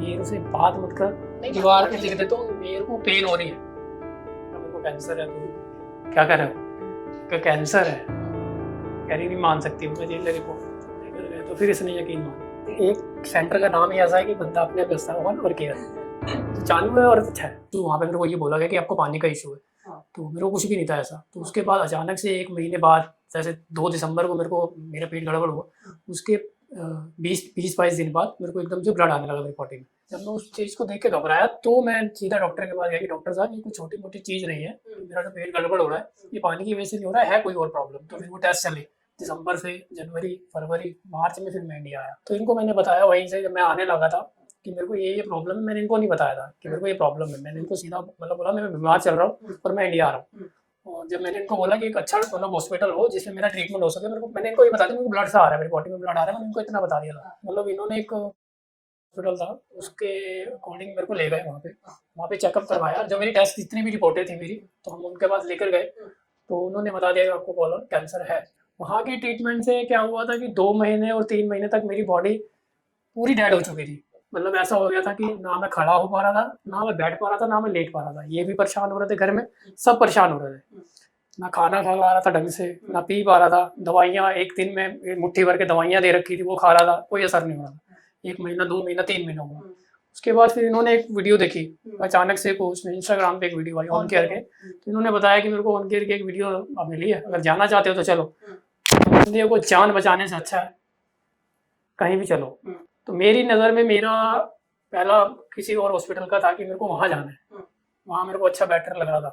मेरे से बात मत कर, नहीं दीवार पे लिख दे तो मेरे को पेन हो रही है, मेरे को कैंसर है। तो क्या कर रहे हो? क्या कैंसर है? कह रही नहीं मान सकती, मैं जेल रिपोर्ट लेकर गए तो फिर इसने यकीन मान। एक सेंटर का नाम ही ऐसा है कि बंदा अपने व्यवस्था और केयर तो चालू है और अच्छा है। तो वहाँ पे मेरे को ये बोला गया कि आपको पानी का इशू है, तो मेरे को कुछ भी नहीं था ऐसा। तो उसके बाद अचानक से 1 महीने बाद, जैसे 2 दिसंबर को मेरे को मेरा पेट गड़बड़ हुआ, उसके 20-22 दिन बाद मेरे को एकदम से ब्लड आने लगा मेरी बॉडी में। जब मैं उस चीज़ को देख के घबराया तो मैं सीधा डॉक्टर के पास गया कि डॉक्टर साहब ये कोई छोटी मोटी चीज़ नहीं है, मेरा जो पेट गड़बड़ हो रहा है ये पानी की वजह से नहीं हो रहा है कोई और प्रॉब्लम। तो फिर वो टेस्ट चले दिसंबर से जनवरी फरवरी मार्च में, फिर मैं इंडिया आया। तो इनको मैंने बताया वहीं से, जब मैं आने लगा था कि मेरे को ये प्रॉब्लम है। मैंने इनको नहीं बताया था कि मेरे को ये प्रॉब्लम है, मैंने इनको सीधा मतलब बोला मैं बीमार चल रहा हूँ और मैं इंडिया आ रहा हूँ। और जब मैंने इनको बोला कि एक अच्छा मतलब हॉस्पिटल हो जिसमें मेरा ट्रीटमेंट हो सके, मेरे को मैंने इनको ये बता दिया मेरे को ब्लड सा आ रहा है, मेरी बॉडी में ब्लड आ रहा है, मैंने इनको इतना बता दिया था। मतलब इन्होंने एक हॉस्पिटल था उसके अकॉर्डिंग मेरे को ले गए वहाँ पे चेकअप करवाया। जब मेरी टेस्ट जितनी भी रिपोर्टें थी मेरी, तो हम उनके पास लेकर गए तो उन्होंने बता दिया कि आपको कोलोन कैंसर है। वहाँ के ट्रीटमेंट से क्या हुआ था कि 2 महीने और 3 महीने तक मेरी बॉडी पूरी डेड हो चुकी थी। मतलब ऐसा हो गया था कि ना मैं खड़ा हो पा रहा था, ना मैं बैठ पा रहा था, ना मैं लेट पा रहा था। ये भी परेशान हो रहे थे, घर में सब परेशान हो रहे थे। ना खाना खा पा रहा था ढंग से, ना पी पा रहा था। दवाइयाँ एक दिन में एक मुट्ठी भर के दवाइयाँ दे रखी थी, वो खा रहा था, कोई असर नहीं हो रहा था। 1 महीना 2 महीना 3 महीना हुआ। उसके बाद फिर इन्होंने एक वीडियो देखी अचानक से, उसमें इंस्टाग्राम पे एक वीडियो आई ऑन केयर के। तो इन्होंने बताया कि मेरे को ऑन केयर की एक वीडियो मिली है, अगर जाना चाहते हो तो चलो। बंदे को जान बचाने से अच्छा है कहीं भी चलो। तो मेरी नज़र में मेरा पहला किसी और हॉस्पिटल का था कि मेरे को वहाँ जाना है, वहाँ मेरे को अच्छा बेटर लग रहा था।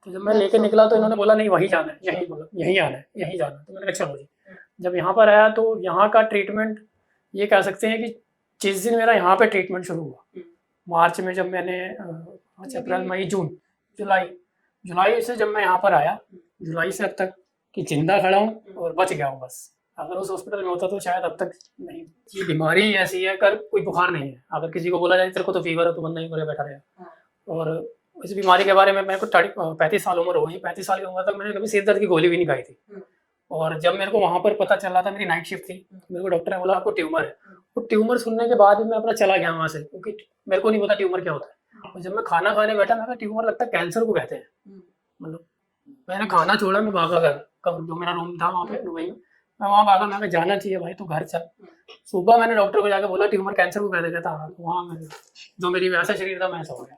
तो जब मैं लेके निकला तो इन्होंने बोला नहीं वहीं जाना है, यहीं बोला यहीं आना है, यहीं जाना है। तो मैंने कहा चलो जी। जब यहाँ पर आया तो यहाँ का ट्रीटमेंट ये कह सकते हैं कि जिस दिन मेरा यहाँ पे ट्रीटमेंट शुरू हुआ मार्च में, जब मैंने अप्रैल मई जून जुलाई से जब मैं यहाँ पर आया, जुलाई से अब तक कि जिंदा खड़ा हूँ और बच गया हूँ बस। अगर उस हॉस्पिटल में होता तो शायद अब तक नहीं। ये बीमारी ही ऐसी है, कर कोई बुखार नहीं है। अगर किसी को बोला जाए तेरे को तो फीवर है तो बंदा ही मरे बैठा रहेगा। और इस बीमारी के बारे में मेरे को 35 साल उम्र हो गई, 35 साल की उम्र तक मैंने कभी सिर दर्द की गोली भी नहीं खाई थी। और जब मेरे को वहाँ पर पता चला था, मेरी नाइट शिफ्ट थी, मेरे को डॉक्टर ने बोला आपको ट्यूमर है। वो ट्यूमर सुनने के बाद भी मैं अपना चला गया वहाँ से, क्योंकि मेरे को नहीं पता ट्यूमर क्या होता है। और जब मैं खाना खाने बैठा, मैं ट्यूमर लगता है कैंसर को कहते हैं। मतलब मैंने खाना छोड़ा, मैं भागा घर, कब जो मेरा रूम था वहाँ पे दुबई में, मैं वहाँ भागा। मैं जाना चाहिए भाई तो घर चल। सुबह मैंने डॉक्टर को जाकर बोला ट्यूमर कैंसर को कहते कहता हाँ। वहाँ मैं जो मेरी वैसा शरीर था मैं ऐसा हो गया।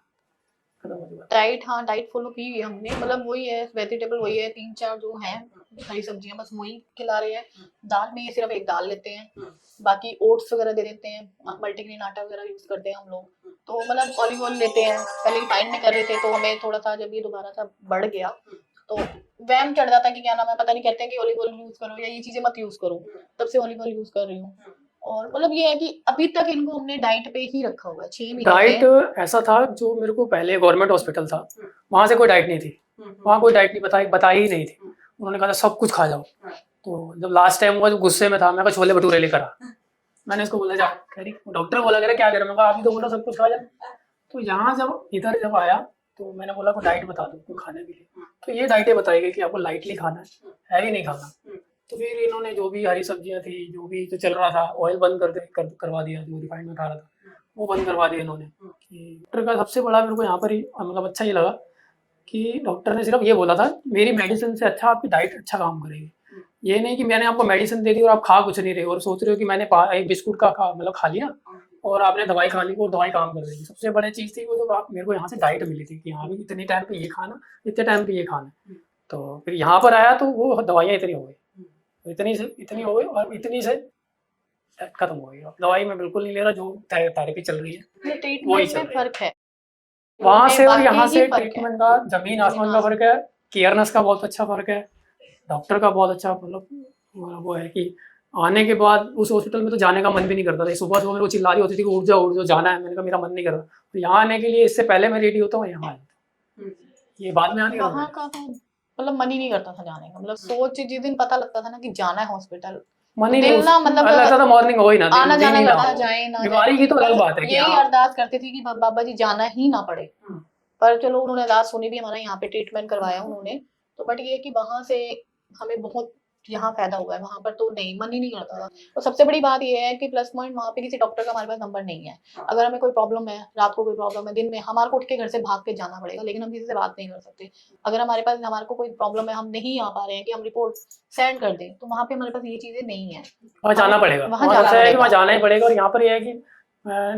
डाइट, हाँ डाइट फॉलो की है हमने, मतलब वही है, वेजिटेबल वही है, 3-4 जो हैं हरी सब्जियां बस वही खिला रहे हैं। दाल में ये सिर्फ एक दाल लेते हैं, बाकी ओट्स वगैरह दे देते हैं, मल्टीग्रेन आटा वगैरह यूज करते हैं हम लोग। तो मतलब ऑलिव ऑयल लेते हैं। पहले रिफाइंड में कर रहे थे तो हमें थोड़ा सा, जब ये दोबारा सा बढ़ गया तो वहम चढ़ जाता है कि क्या नाम है, पता नहीं, कहते हैं कि ऑलिव ऑयल यूज करो या ये चीजें मत यूज करो, तब से ऑलिव ऑयल यूज कर रही हूँ। और मतलब ये है कि अभी तक इनको हमने डाइट पे ही रखा हुआ है 6 महीने डाइट ऐसा था जो मेरे को पहले गवर्नमेंट हॉस्पिटल था, वहाँ से कोई डाइट नहीं थी, वहाँ कोई डाइट नहीं बताई ही नहीं थी। उन्होंने कहा था सब कुछ खा जाओ। तो जब लास्ट टाइम हुआ जो गुस्से में था, मैं कहा छोले भटूरे लेकर आ। मैंने इसको बोला जा, कह रही डॉक्टर बोला कह रहा क्या करें, मैं कहा आप ही तो बोला सब कुछ खा जा। तो यहाँ जब इधर जब आया तो मैंने बोला को डाइट बता दो कोई खाने के लिए। तो ये डाइटें बताई गई कि आपको लाइटली खाना है, हैवी नहीं खाना। तो फिर इन्होंने जो भी हरी सब्जियां थी, जो भी तो चल रहा था, ऑयल बंद करवा दिया, जो रिफाइंड में खा रहा था वो बंद करवा दिया इन्होंने। कि डॉक्टर का सबसे बड़ा मेरे को यहाँ पर ही मतलब अच्छा ये लगा कि डॉक्टर ने सिर्फ ये बोला था मेरी मेडिसिन से अच्छा आपकी डाइट अच्छा काम करेगी। ये नहीं कि मैंने आपको मेडिसिन दे दी और आप खा कुछ नहीं रहे और सोच रहे हो कि मैंने एक बिस्कुट का खा लिया और आपने दवाई खा ली और दवाई काम कर रही है। सबसे बड़ी चीज़ थी वो जो आप मेरे को यहाँ से डाइट मिली थी कि हाँ भी इतने टाइम पे ये खाना, इतने टाइम पे ये खाना। तो फिर यहाँ पर आया तो वो दवाइयाँ इतनी हो गई, इतनी हो गई और इतनी से खत्म हो गई। अब दवाई मैं बिल्कुल नहीं ले रहा, जो थेरेपी चल रही है वही चल रही है। फर्क है वहाँ से और यहाँ से फर्क है। ट्रीटमेंट का जमीन आसमान का फर्क है। केयरनेस का बहुत अच्छा फर्क है, डॉक्टर का बहुत अच्छा मतलब वो है कि आने के बाद उस हॉस्पिटल में तो जाने का मन भी नहीं करता था। सुबह सुबह मेरे को चिल्ला रही होती थी कि उठ जाओ जाना है, मैंने कहा मेरा मन नहीं कर रहा। तो यहाँ आने के लिए इससे पहले मैं रेडी होता हूँ, यहाँ ये बाद में आने का वहाँ का तो मतलब मन ही नहीं करता था जाने का। मतलब सोच, जिस दिन पता लगता था ना कि जाना है हॉस्पिटल, मन ही दिल नहीं ना मतलब लगता था। मॉर्निंग हो ही ना, आना दिन जाना ही ना करना हो। जाए ना बीमारी की तो अलग बात है कि यही हाँ अरदास करती थी कि बाबा जी जाना ही ना पड़े। पर चलो उन्होंने अरदास सुनी भी, हमारा यहाँ पे ट्रीटमेंट करवाया उन्होंने। तो बट ये कि वहां से हमें बहुत यहाँ फायदा हुआ है, वहां पर तो नहीं, मन ही नहीं करता था। और सबसे बड़ी बात ये है कि प्लस पॉइंट वहाँ पे किसी डॉक्टर का हमारे पास नंबर नहीं है। अगर हमें कोई प्रॉब्लम है, रात को कोई प्रॉब्लम है, दिन में हमारे को उठ के घर से भाग के जाना पड़ेगा, लेकिन हम किसी से बात नहीं कर सकते। अगर हमारे को कोई प्रॉब्लम है, हम नहीं आ पा रहे हैं कि हम रिपोर्ट सेंड कर दें, तो वहाँ पे हमारे पास ये चीजें नहीं है, वहाँ जाना पड़ेगा, वहाँ वहाँ जाना ऐसा है कि पड़ेगा। वहाँ जाना ही पड़ेगा। और यहाँ पर यह है कि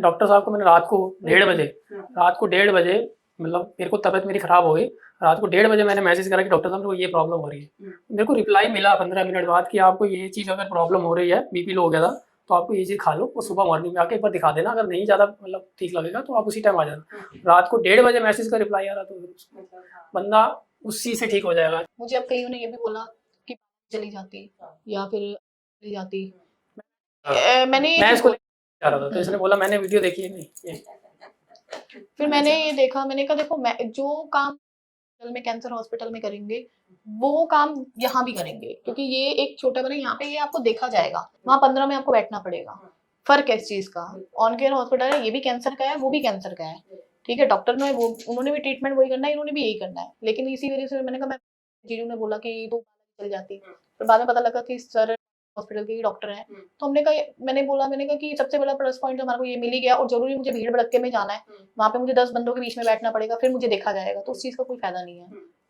डॉक्टर साहब को मैंने रात को 1:30 बजे मतलब मेरे को तबीयत मेरी खराब हो गई, रात को 1:30 बजे मैंने मैसेज करा कि डॉक्टर साहब मेरे को ये प्रॉब्लम हो रही है। मेरे को रिप्लाई मिला 15 मिनट बाद कि आपको ये चीज़ अगर प्रॉब्लम हो रही है, बीपी लो हो गया था, तो आपको ये चीज़ खा लो और सुबह मॉर्निंग में आके एक बार दिखा देना, अगर नहीं ज़्यादा मतलब ठीक लगेगा तो आप उसी टाइम आ जाना। रात को 1:30 बजे मैसेज का रिप्लाई आ रहा, तो बंदा उस चीज़ से ठीक हो जाएगा। मुझे अब कईयों ने ये भी बोला कि चली जाती या फिर चली जाती। मैंने मैं इसको जा रहा था तो इसने बोला, मैंने वीडियो देखी है नहीं, फिर मैंने ये देखा, मैंने कहा देखो, मैं जो काम में कैंसर हॉस्पिटल में करेंगे वो काम यहाँ भी करेंगे, क्योंकि ये एक छोटा बना, यहाँ पे ये आपको देखा जाएगा, वहाँ 15 में आपको बैठना पड़ेगा। फर्क है इस चीज का। ऑन केयर हॉस्पिटल है, ये भी कैंसर का है, वो भी कैंसर का है, ठीक है। डॉक्टर ने वो, उन्होंने भी ट्रीटमेंट वही करना है, इन्होंने भी यही करना है। लेकिन इसी वजह से मैंने कहा, मैं जीजू ने बोला कि तू चल जाती, फिर बाद में पता लगा कि सर हॉस्पिटल के ही डॉक्टर हैं। तो मैंने कहा कि सबसे बड़ा प्लस पॉइंट हमारे को ये मिल ही गया, और जरूरी मुझे भीड़ भड़के में जाना है, वहाँ पे मुझे 10 बंदों के बीच में बैठना पड़ेगा, फिर मुझे देखा जाएगा, तो उस चीज का कोई फायदा नहीं है।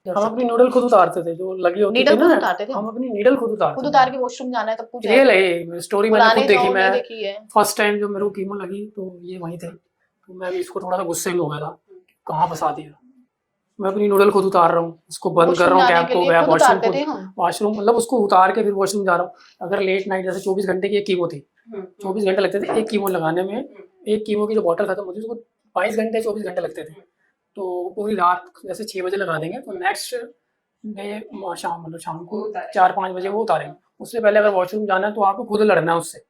हम अपनी नूडल खुद उतारते थे, जो लगी होती थी नीडल ना, खुद उतारते थे, हम अपनी नीडल खुद खुद उतार के वॉशरूम जाना है, सब कुछ रियल है स्टोरी, मैंने खुद देखी। मैं देखी है। फर्स्ट टाइम जो मेरे को कीमो लगी तो ये वहीं थे, तो मैं भी इसको थोड़ा सा गुस्से में हो गया था, कहाँ फंसा दिया। मैं अपनी नूडल खुद उतार रहा हूँ, उसको बंद कर रहा हूँ, टैप को गया वॉशरूम मतलब उसको उतार के फिर वॉशरूम जा रहा हूँ। अगर लेट नाइट जैसे 24 घंटे की एक कीमो थी, 24 घंटे लगते थे एक कीमो लगाने में, एक कीमो की जो बॉटल खत्म होती थी उसको 22 घंटे 24 घंटे लगते थे। तो पूरी रात जैसे 6 बजे लगा देंगे, तो नेक्स्ट डे शाम मतलब शाम को 4-5 बजे वो उतारेंगे। उससे पहले अगर वॉशरूम जाना है तो आपको खुद लड़ना है उससे।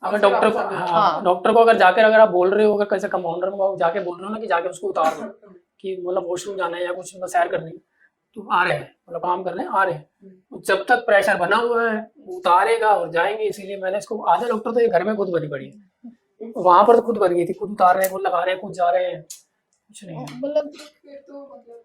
अगर डॉक्टर को, हाँ डॉक्टर को अगर जाकर अगर आप बोल रहे हो, अगर कैसे कंपाउंडर को जाके बोल रहे हो ना कि जाके उसको उतार दो, कि मतलब वॉशरूम जाना है या कुछ मतलब सैर करनी है, तो आ रहे हैं मतलब काम करने आ रहे हैं, जब तक प्रेशर बना हुआ है उतारेगा और जाएंगे। इसीलिए मैंने इसको, आधे डॉक्टर तो ये घर में खुद बनी पड़ी है, वहां पर तो खुद बन गई थी, खुद उतार रहे हैं, खुद लगा रहे हैं, खुद जा रहे हैं, कुछ नहीं है। मतलब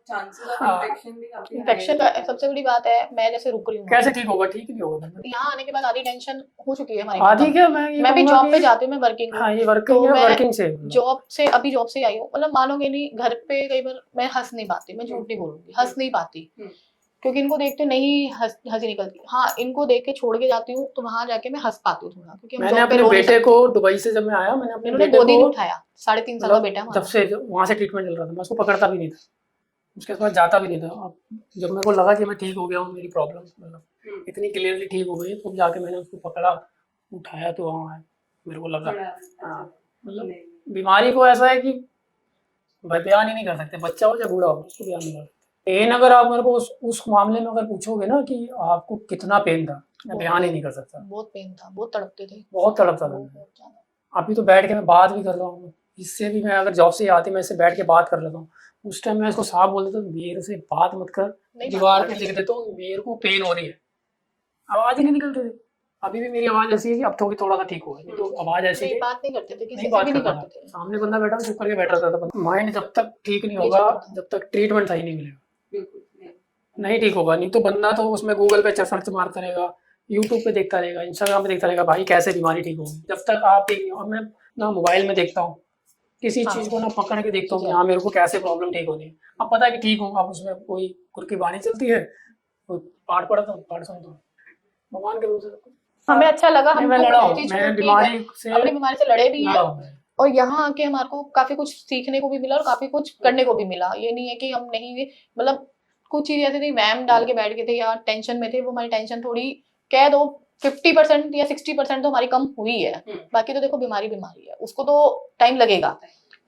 चांसेस ऑफ इन्फेक्शन भी काफी इन्फेक्शन का सबसे बड़ी बात है। मैं जैसे रुक रही हूँ, कैसे ठीक होगा? ठीक नहीं होगा। यहाँ आने के बाद आधी टेंशन हो चुकी है हमारी। आधी क्या, मैं भी जॉब पे जाती हूँ, मैं वर्किंग। हाँ ये वर्किंग है, वर्किंग से जॉब से अभी जॉब से आई हूँ, मतलब मानोगे नहीं, घर पे कई बार मैं हंस नहीं पाती, मैं झूठ नहीं बोलूंगी, हंस नहीं पाती, क्योंकि इनको देखते नहीं हंसी निकलती। हाँ, इनको देख के छोड़ के जाती हूँ तो वहां जाके मैं हंस पाती हूँ थोड़ा, क्योंकि मैंने अपने बेटे को दुबई से जब मैं आया, मैंने अपने बेटे गोदी में उठाया, 3.5 साल का बेटा, जब से वहां से ट्रीटमेंट चल रहा था, मैं उसको पकड़ता भी नहीं था, उसके बाद जाता भी नहीं था। अब जब मेरे को लगा कि मैं ठीक हो गया हूँ, मेरी प्रॉब्लम मतलब इतनी क्लियरली ठीक हो गई, तो जाके मैंने उसको पकड़ा उठाया, तो हाँ मेरे को लगा। हाँ मतलब बीमारी को ऐसा है कि बयान ही नहीं कर सकते, बच्चा हो या बूढ़ा हो, उसको बयान नहीं कर सकते। पेन अगर आप मेरे को उस मामले में अगर पूछोगे ना कि आपको कितना पेन था, मैं बयान ही नहीं कर सकता। बहुत पेन था, बहुत तड़पते थे, बहुत तड़पता था। अभी तो बैठ के मैं बात भी कर रहा हूँ, इससे भी मैं अगर जॉब से आती मैं इससे बैठ के बात कर लेता हूँ। उस टाइम मैं इसको साफ बोल देता हूँ, मेरे से बात मत कर, दीवार पे लिख देता हूँ मेरे को पेन हो रही है, आवाज ही नहीं निकलती थी। अभी भी मेरी आवाज ऐसी है कि अब थोड़ा सा ठीक हो गई, तो आवाज ऐसी है, बात नहीं करते थे, किसी से भी नहीं करते थे। सामने बंदा बैठा चुप करके बैठ रहा था। माइंड जब तक ठीक नहीं होगा, जब तक ट्रीटमेंट सही नहीं मिलेगा, नहीं ठीक होगा। नहीं तो बंदा तो उसमें गूगल पे सर्च मारता रहेगा, यूट्यूब पे देखता रहेगा, इंस्टाग्राम पे देखता रहेगा, भाई कैसे बीमारी ठीक होगी। जब तक आप ठीक नहीं हो, मैं ना मोबाइल में देखता हूँ किसी चीज को, ना पकड़ के देखता हूँ कि हाँ मेरे को कैसे प्रॉब्लम ठीक होनी है। अब पता है कि ठीक होगा, अब उसमें कोई कुर्की बानी चलती है, कोई पाठ पढ़ता हूँ, पाठ सुनता हूँ, भगवान के रूप से हमें अच्छा लगा। मैं लड़ा हूँ, मैं बीमारी से, अपनी बीमारी से लड़े भी हैं, और यहाँ आके हमारे को काफी कुछ सीखने को भी मिला और काफी कुछ करने को भी मिला। ये नहीं है कि हम नहीं, मतलब कुछ चीज ऐसी थी, वैम डाल के बैठ गए थे या टेंशन में थे, वो हमारी टेंशन थोड़ी कह दो 50% या 60% तो हमारी कम हुई है। बाकी तो देखो बीमारी है, उसको तो टाइम लगेगा,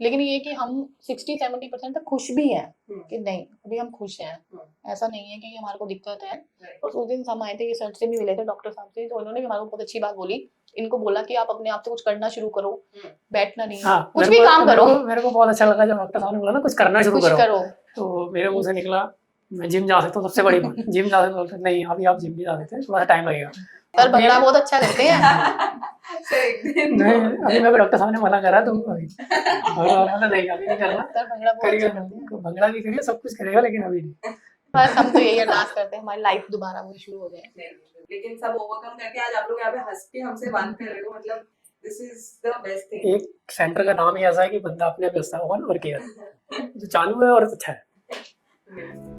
लेकिन ये कि हम 60-70% तक खुश भी हैं कि नहीं अभी हम खुश हैं। ऐसा नहीं है कि हमारे को दिक्कत है। और उस दिन हम आए थे, ये सर से भी मिले थे, डॉक्टर साहब से, तो उन्होंने भी हमारे को बहुत अच्छी बात बोली। इनको बोला कि आप अपने आप से कुछ करना शुरू करो, बैठना नहीं, कुछ भी काम करो। मेरे को बहुत अच्छा लगा जब डॉक्टर साहब ने बोला ना कुछ करना शुरू करो, तो मेरे मुंह से निकला मैं जिम जा सकता हूँ। सबसे बड़ी बात, जिम जा सकते नहीं, अभी आप जिम भी जा सकते हैं, थोड़ा सा टाइम लगेगा। सर भंगड़ा बहुत अच्छा करते हैं। नहीं अभी मेरे डॉक्टर साहब ने मना करा, तुम नहीं अभी नहीं करना, भंगड़ा भी करिए, सब कुछ करेगा, लेकिन अभी नहीं। बस हम तो यही अरदास करते हैं हमारी लाइफ दोबारा वो शुरू हो जाए। लेकिन सब ओवरकम करके आज आप लोग यहाँ पे हंस के हमसे बात कर रहे हो, मतलब this is the best thing. एक सेंटर का नाम ही ऐसा है कि बंदा अपने पे हंसता है, ऑन और केयर जो चालू है और अच्छा है।